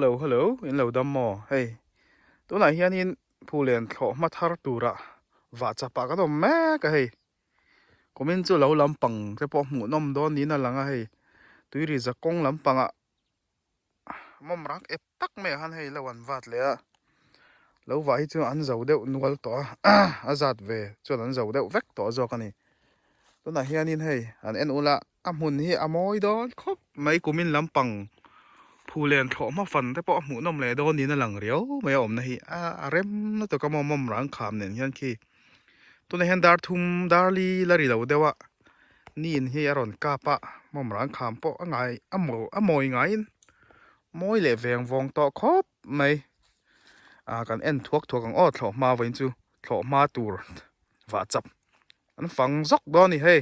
Hello, in lo dam mo. Hey. Tu na hian in phulen thlo ma thar tura. Wa cha pa ka dom me ka hey. Komin chu lo lampang te po mu nom don ni na langa hey. Tui ri za kong lampanga. Mom rak ep tak me han hey lawan wat le a. Lo wa hi chu an zo deuh nual to azat ve chu an zo deuh vek to zo ka ni. Tu na hian in hey an en ula amun hi amoi don khop mai komin lampang. Phulen thlo ma fan te po mu nom le don ni na lang riau mai om na hi a rem na to ka mom rang kham nen hian ki tu na hen dar thum dar li la ri lo dewa ni in hi aron ka pa mom rang kham po angai amoi ngai in moi le veng vong to khop mai kan en thuak ang o thlo ma vein chu thlo ma tur wa chap an fang zok do ni hey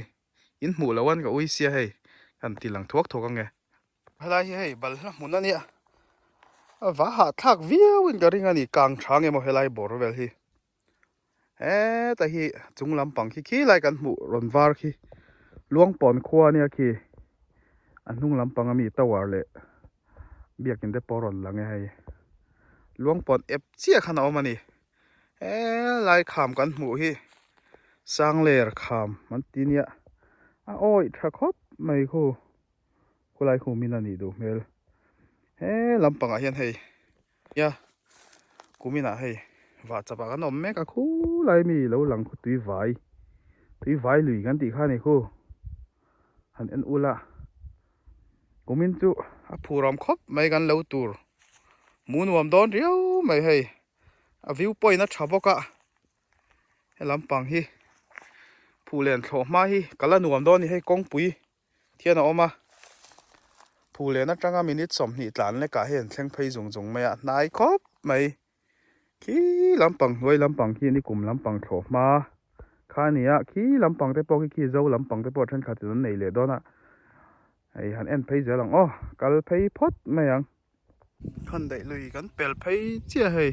in mu lawan ka ui sia hey kan tilang thuak ang nge Helai hey bal mun ani wa ha thak viau in garing ani kang thang emo helai bor vel hi ta hi chung lampang khi lai kan mu ron var khi luang pon khwa nia khi anung lampang ami tawar le biakin de poron lang hai luang pon ep chia khana omani lai kham kan mu hi sang ler kham man tinia oi thakop mai khu kulai khu minani do mel lampang a hian hei ya kumina hei wa chapa kan om me ka khu lai mi lo lang khu tui vai lui kan ti kha ni khu han en ula kumin chu a phuram khop mai kan lo tur mun wam don riau mai hei a view point na thaboka he lampang hi phulen thlo ma hi kala nuam don ni hei kongpui thiana oma Phulen atanga minute som ni tlan le ka hen thleng phei zung mai a nai khop mai khi lampang hoi lampang khi ni kum lampang thlo ma khania khi lampang te po khi zo lampang te po than kha chun nei le dona ai han en phei zelang kal phei phot mai ang khan dei lui kan pel phei chia hei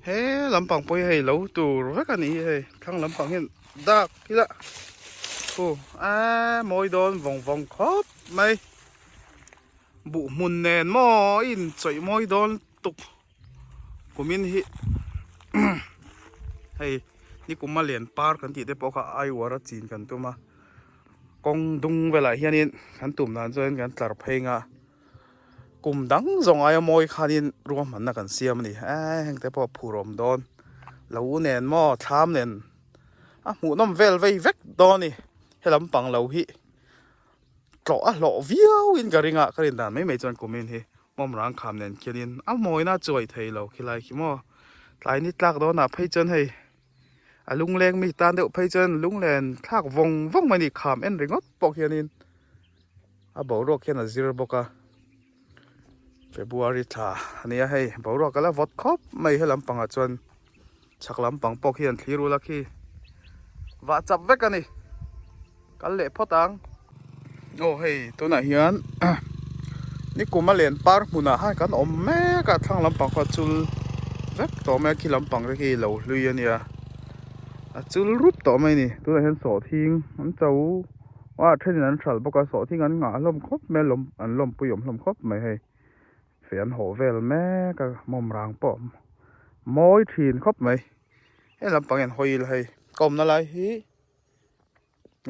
he lampang poi hei lo tur vek ani hei thang lampang hen dak kila moi don vong khop mai bu mun nen mo in choi moi don tuk kumin hi hey ni kuma len par kan ti te po kha ai wara chin kan tuma kong dung vela hianin kan tum nan join kan tlar phenga kum dang zong ai moi khanin ruam man na kan siam ni heng te po phurom don lo nen mo tham nen mu nom vel vei vek don ni helam pang lo hi tlo a lo viau in garinga karin dan mai chon comment hi mom rang kham nen kelin a moi na choi thei lo khilai khi mo tlai ni tlak do na phei chon hei a lung leng mi tan deuh phei chon lung len thak vong mani kham en ringot pok hianin a borok hian a zir boka February tha ania hei borok ala vot khop mai helam panga chon chaklam pang pok hian thliru la khi wa chap vek ani kal le photang hei to na hian ni kuma len par huna ha kan om me ka thang lampang kha chul vek to me khi lampang re hi lo lui ania a chul rup to mai ni tu hen so thing an chau wa then an thal boka so thing an nga lom khop me lom an lom puyom lom khop mai hei fian ho vel me ka mom rang po moi thin khop mai he lampang en hoil hei kom na lai hi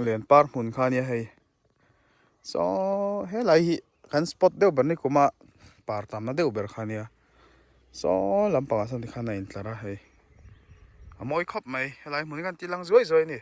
len par hun kha ni hei so he lai hi kan spot deuh ber ni kuma par tam na deuh ber khania so lampang asan ti khana in tlara hei amoi khop mai helai mun kan tilang zoi ni